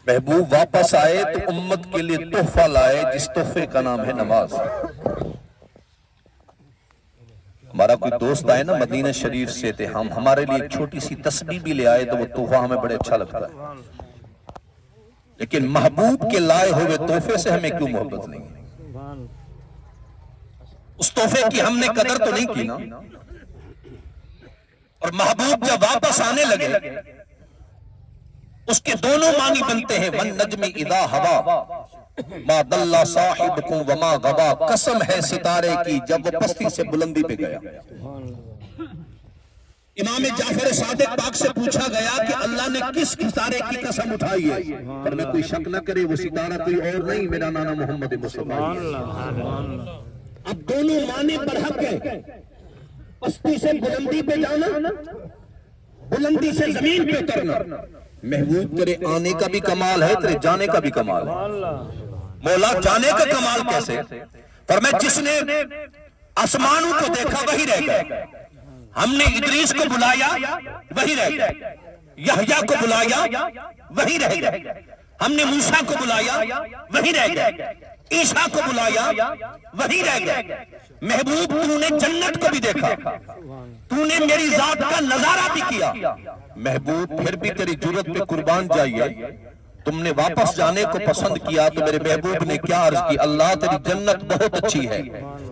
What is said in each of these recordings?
محبوب واپس آئے تو امت کے لیے تحفہ لائے جس تحفے کا نام ہے نماز۔ ہمارا کوئی دوست آئے نا مدینہ شریف سے تھے، ہم ہمارے لیے ایک چھوٹی سی تسبیح بھی لے آئے تو وہ تحفہ ہمیں بڑے اچھا لگتا ہے، لیکن محبوب کے لائے ہوئے تحفے سے ہمیں کیوں محبت نہیں ہے؟ اس تحفے کی ہم نے قدر تو نہیں کی نا۔ اور محبوب جب واپس آنے لگے اس کے دونوں معنی بنتے ہیں، وَالنَّجْمِ اِذَا هَوَا مَا ضَلَّ صَاحِبُكُمْ وَمَا غَوَا، قسم ہے ستارے کی جب وہ پستی سے بلندی پہ گیا۔ امام جعفر صادق پاک سے پوچھا گیا کہ اللہ نے کس ستارے کی قسم اٹھائی ہے؟ پر میں کوئی شک نہ کرے وہ ستارہ کوئی اور نہیں، میرا نانا محمد مصطفیٰ۔ اب دونوں معنی پر حق ہے، پستی سے بلندی پہ جانا، بلندی سے زمین پہ کرنا۔ محبوب تیرے آنے کا بھی کمال ہے، تیرے جانے کا بھی کمال ہے۔ مولا جانے کا کمال کیسے؟ فرمایا جس نے آسمانوں کو دیکھا وہی رہ گیا، ہم نے ادریس کو بلایا وہی رہ گیا، یحییٰ کو بلایا وہی رہ گیا، ہم نے موسیٰ کو بلایا وہی رہ گیا، عیسیٰ کو بلایا وہی رہ گیا۔ محبوب تو نے جنت کو بھی دیکھا، تو نے میری ذات کا نظارہ بھی کیا، محبوب پھر بھی تیری جرت پہ قربان جائیے، تم نے واپس جانے کو پسند کیا تو میرے محبوب نے کیا عرض کی، اللہ تیری جنت بہت اچھی ہے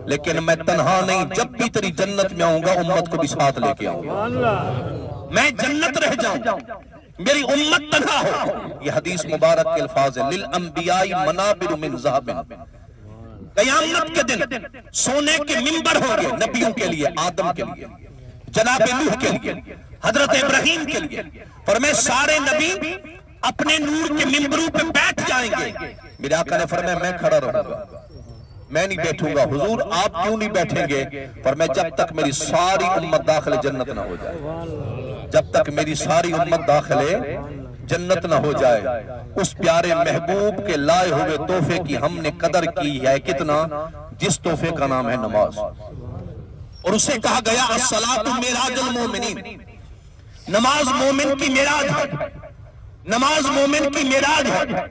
لیکن میں تنہا نہیں، جب بھی تیری جنت میں آؤں گا امت کو بھی ساتھ لے کے آؤں گا، میں جنت رہ جاؤں میری امت تنہا ہو۔ یہ حدیث مبارک کے الفاظ ہیں، للانبیاء منابر من ذہب، قیامت کے دن سونے کے منبر ہوں گے نبیوں کے لیے، آدم کے لیے، جناب نوح کے لیے، حضرت ابراہیم کے لیے، فرمایا سارے نبی اپنے نور کے منبروں پہ بیٹھ جائیں گے، میرے آقا نے فرمایا میں کھڑا رہوں گا، میں نہیں بیٹھوں گا۔ حضور آپ کیوں نہیں بیٹھیں گے؟ فرمایا جب تک میری ساری امت داخل جنت نہ ہو جائے، جب تک میری ساری امت داخل جنت نہ ہو جائے۔ اس پیارے محبوب کے لائے ہوئے تحفے کی ہم نے قدر کی ہے کتنا، جس تحفے کا نام ہے نماز۔ اور اسے کہا گیا الصلاۃ معراج المومنین، نماز مومن کی معراج ہے، نماز مومن کی معراج ہے،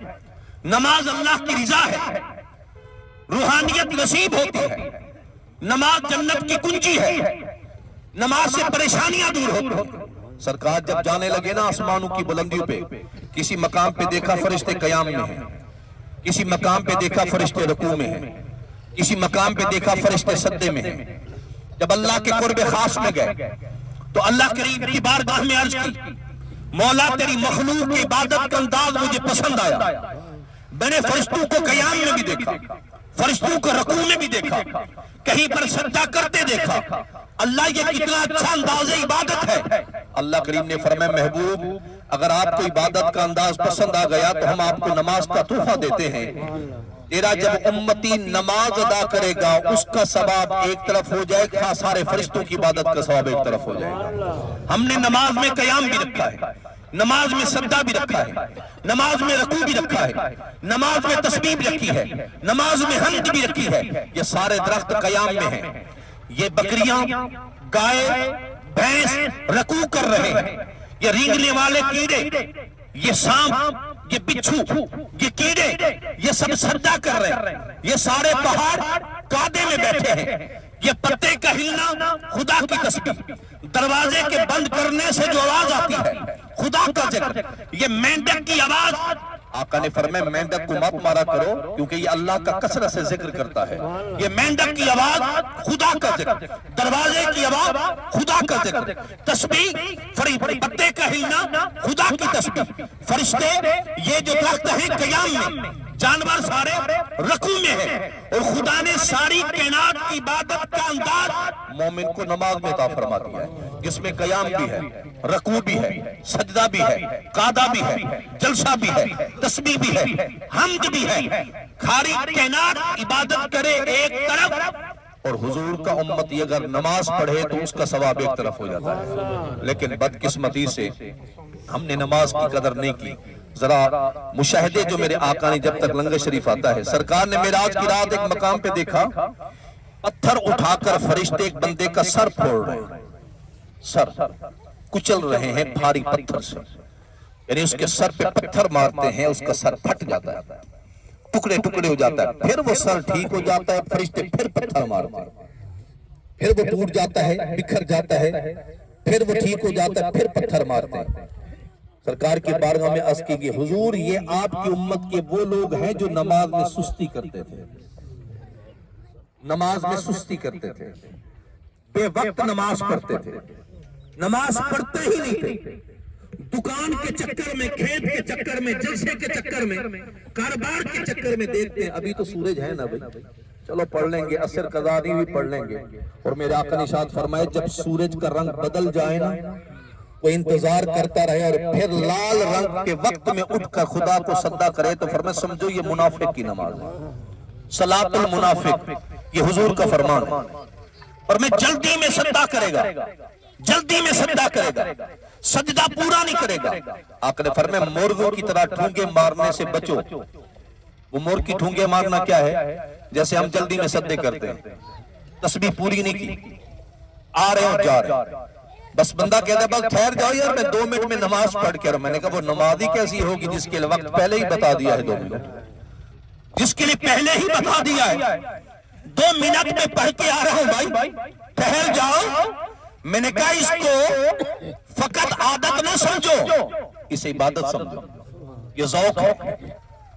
نماز اللہ کی رضا ہے، روحانیت نصیب ہوتی ہے، نماز جنت کی کنجی ہے، نماز سے پریشانیاں دور ہوتی ہیں۔ سرکار جب جانے لگے نا آسمانوں کی بلندیوں پہ، کسی مقام پہ دیکھا فرشتے قیام میں ہیں، کسی مقام پہ دیکھا فرشتے رکوع میں ہیں، کسی مقام پہ دیکھا فرشتے سجدے میں ہیں۔ جب اللہ کے قرب خاص میں گئے تو اللہ کریم کی بارگاہ میں عرض کی، مولا تیری مخلوق کی عبادت کا انداز مجھے پسند آیا، میں نے فرشتوں کو قیام میں بھی دیکھا، فرشتوں کو رکوع میں بھی دیکھا، کہیں پر سجدہ کرتے دیکھا، اللہ یہ کتنا اچھا انداز عبادت ہے۔ اللہ کریم نے فرمایا محبوب اگر آپ کو عبادت کا انداز پسند آ گیا تو ہم آپ کو نماز کا تحفہ دیتے ہیں، تیرا جب امتی نماز ادا کرے گا اس کا ثواب ایک طرف ہو جائے گا، سارے فرشتوں کی عبادت کا ثواب ایک طرف ہو جائے گا۔ ہم نے نماز میں قیام بھی رکھا ہے، نماز میں سجدہ بھی رکھا ہے، نماز میں رکوع بھی رکھا ہے، نماز میں تسبیح بھی رکھی ہے، نماز میں حمد بھی رکھی ہے۔ یہ سارے درخت قیام میں ہیں، یہ بکریاں، گائے، بھینس رکوع کر رہے ہیں، یہ رینگنے والے کیڑے، یہ سانپ، یہ بچھو، یہ کیڑے، یہ سب سجدہ کر رہے ہیں، یہ سارے پہاڑ قعدے میں بیٹھے ہیں، یہ پتے کا ہلنا خدا کی تسبیح، دروازے کے بند کرنے سے جو آواز آتی ہے خدا کا ذکر، یہ مینڈک کی آواز، آقا نے فرمایا مینڈک کو مت مارا کرو کیونکہ یہ اللہ کا کثرت سے ذکر کرتا ہے، یہ مینڈک کی آواز خدا کا ذکر، دروازے کی آواز خدا کا ذکر، تسبیح پتے کا ہلنا خدا کی تسبیح، فرشتے یہ جو درخت ہیں قیام میں، جانور سارے رکوع میں ہیں، اور خدا نے ساری کائنات کی عبادت کا انداز مومن کو نماز میں عطا فرما دیا ہے، جس میں قیام بھی ہے، رکوع بھی ہے، سجدہ بھی ہے، قعدہ بھی ہے، جلسہ بھی ہے، تسبیح بھی ہے، حمد بھی ہے، ساری کائنات عبادت کرے ایک طرف، اور حضور کا امتی اگر نماز پڑھے تو اس کا ثواب ایک طرف ہو جاتا ہے۔ لیکن بدقسمتی سے ہم نے نماز کی قدر نہیں کی۔ ذرا مشاہدے جو میرے آقا نے جب تک لنگر شریف آتا ہے، سرکار نے معراج کی رات ایک مقام پہ دیکھا پتھر اٹھا کر فرشتے ایک بندے کا سر پھوڑ رہے ہیں، سر کچل رہے ہیں بھاری پتھر سے، یعنی اس کے سر پہ پتھر مارتے ہیں، اس کا سر پھٹ جاتا ہے، ٹکڑے ٹکڑے ہو جاتا ہے، پھر وہ سر ٹھیک ہو جاتا ہے، فرشتے پھر پتھر مارتے ہیں، پھر وہ ٹوٹ جاتا ہے، بکھر جاتا ہے، پھر وہ ٹھیک ہو جاتا ہے، پھر پتھر مارتے ہیں۔ سرکار کی بارگاہ میں عرض کی گئی، حضور یہ آپ کی امت کے وہ لوگ ہیں جو نماز میں سستی کرتے تھے، نماز میں سستی کرتے تھے، بے وقت نماز پڑھتے تھے، نماز پڑھتے ہی نہیں تھے، دکان کے چکر میں، کھیت کے چکر میں، جلسے کے چکر میں، کاروبار کے چکر میں دیکھتے ہیں ابھی تو سورج ہے نا بھائی، چلو پڑھ لیں گے، عصر قضا نہیں بھی پڑھ لیں گے۔ اور میرے آقا نے ارشاد فرمائے جب سورج کا رنگ بدل جائے نا، وہ انتظار کرتا رہے اور پھر لال رنگ کے وقت میں اٹھ کر خدا کو سجدہ کرے تو فرمائے سمجھو یہ منافق کی نماز ہے، صلاۃ المنافق، یہ حضور کا فرمان ہے۔ اور میں جلدی میں سجدہ کرے گا، جلدی میں سجدہ کرے گا، سجدہ پورا نہیں کرے گا۔ آقا نے فرمایا مرغوں کی طرح ٹھونگے مارنے سے بچو۔ وہ مرغ کی ٹھونگے مارنا کیا ہے؟ جیسے ہم جلدی میں سجدے کرتے ہیں، تسبیح پوری نہیں کی، آ رہے ہیں جا رہے ہیں، بس بندہ کہتا ہے بس ٹھہر جاؤ یار میں 2 منٹ میں نماز پڑھ کے رہا۔ میں نے کہا وہ نماز ہی کیسی ہوگی جس کے وقت پہلے ہی بتا دیا ہے 2 منٹ، جس کے لیے پہلے ہی بتا دیا ہے 2 منٹ میں پڑھ کے آ رہا ہوں بھائی، ٹھہر جاؤ۔ میں نے کہا اس کو فقط عادت نہ سمجھو، اسے عبادت سمجھو، یہ ذوق ہے۔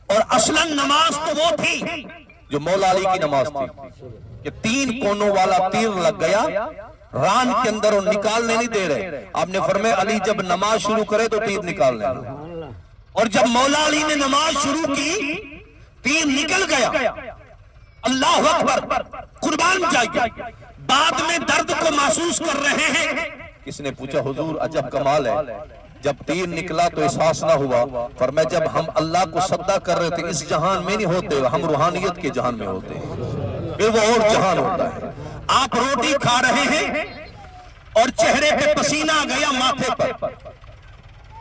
اور اصلاً نماز تو وہ تھی جو مولا علی کی نماز تھی کہ 3 کونوں والا تیر لگ گیا ران کے اندر اور نکالنے نہیں دے رہے۔ آپ نے فرمایا علی جب نماز شروع کرے تو تیر نکال لینا، اور جب مولا علی نے نماز شروع کی تیر نکل گیا، اللہ اکبر، قربان جائیے۔ بعد میں درد کو محسوس کر رہے ہیں۔ کس نے پوچھا حضور عجب کمال ہے، جب تیر نکلا تو احساس نہ ہوا؟ فرمایا جب ہم اللہ کو سجدہ کر رہے تھے اس جہان میں نہیں ہوتے، ہم روحانیت کے جہان میں ہوتے ہیں، پھر وہ اور جہان ہوتا ہے۔ آپ روٹی کھا رہے ہیں اور چہرے پہ پسینہ آ گیا ماتھے پر،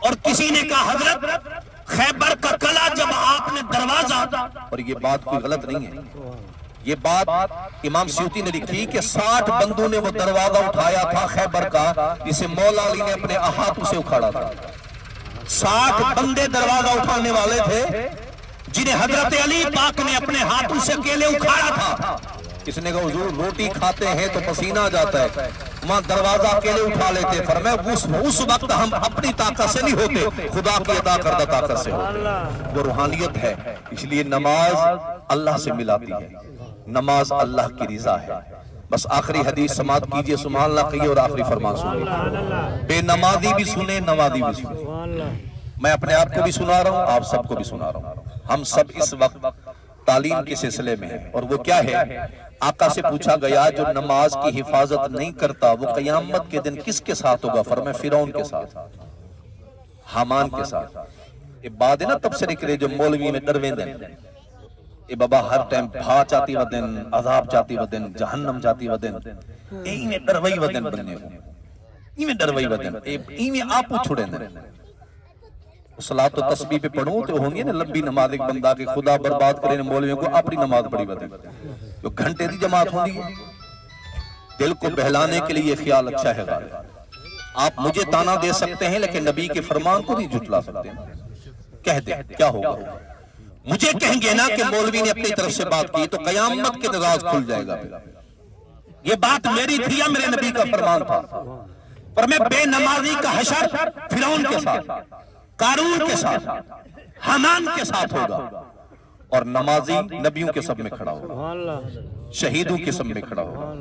اور کسی نے کہا حضرت خیبر کا قلعہ جب آپ نے دروازہ، اور یہ بات کوئی غلط نہیں ہے، یہ بات امام سیوطی نے لکھی کہ 60 بندوں نے وہ دروازہ اٹھایا تھا خیبر کا جسے مولا علی نے اپنے ہاتھوں سے اکھاڑا تھا۔ 60 بندے دروازہ اٹھانے والے تھے جنہیں حضرت علی پاک نے اپنے ہاتھوں سے اکیلے اکھاڑا تھا۔ کس نے کہا حضور روٹی کھاتے ہیں تو پسینہ آ جاتا ہے، وہاں دروازہ اکیلے اٹھا لیتے۔ فرمایا اس وقت ہم اپنی طاقت سے نہیں ہوتے، خدا کی عطا کردہ طاقت سے ہوتے، وہ روحانیت ہے۔ اس لیے نماز اللہ سے ملاتی ہے، نماز اللہ کی رضا ہے۔ بس آخری حدیث سماعت کیجئے، سبحان اللہ کہیے اور آخری فرمان سنیے۔ بے نمازی بھی سنیں، نمازی بھی سنیں۔ میں اپنے آپ کو بھی سنا رہا ہوں، آپ سب کو بھی سنا رہا ہوں۔ ہم سب اس وقت تعلیم کے سلسلے میں ہیں، اور وہ کیا ہے؟ آقا سے پوچھا گیا جو نماز کی حفاظت نہیں کرتا وہ قیامت کے دن کس کے ساتھ ہوگا؟ فرمایا فرعون کے ساتھ، حامان کے ساتھ۔ یہ بات ہے نا تب سے نکلے جو مولوی میں ڈرویں دن، اے بابا ہر ٹائم بھا چاہتی ودن، عذاب چاہتی ودن، جہنم چاہتی ودن، ایویں ڈروئی ودن بننے ہو، ایویں ڈروئی ودن، ایویں آپو چھوڑے دن۔ صلاۃ و تسبیح پہ پڑھوں تو ہوں گے نا لمبی نماز، ایک بندہ کہ خدا برباد کرے مولویوں کو اپنی نماز پڑھی ودن، جو گھنٹے دی جماعت ہوں گی۔ دل کو بہلانے کے لیے خیال اچھا ہے غالب، آپ مجھے تانا دے سکتے ہیں لیکن نبی کے فرمان کو نہیں جھٹلا سکتے۔ کہہ دیں کیا ہوگا؟ مجھے کہیں گے نا کہ مولوی نے اپنی طرف سے بات کی تو قیامت کے راز کھل جائے گا۔ یہ بات میری تھی یا میرے نبی کا فرمان تھا؟ پر میں بے نمازی کا حشر فرعون کے ساتھ، قارون کے ساتھ، حامان کے ساتھ ہوگا، اور نمازی نبیوں کے سب میں کھڑا ہوگا، شہیدوں کے سب میں کھڑا ہوگا۔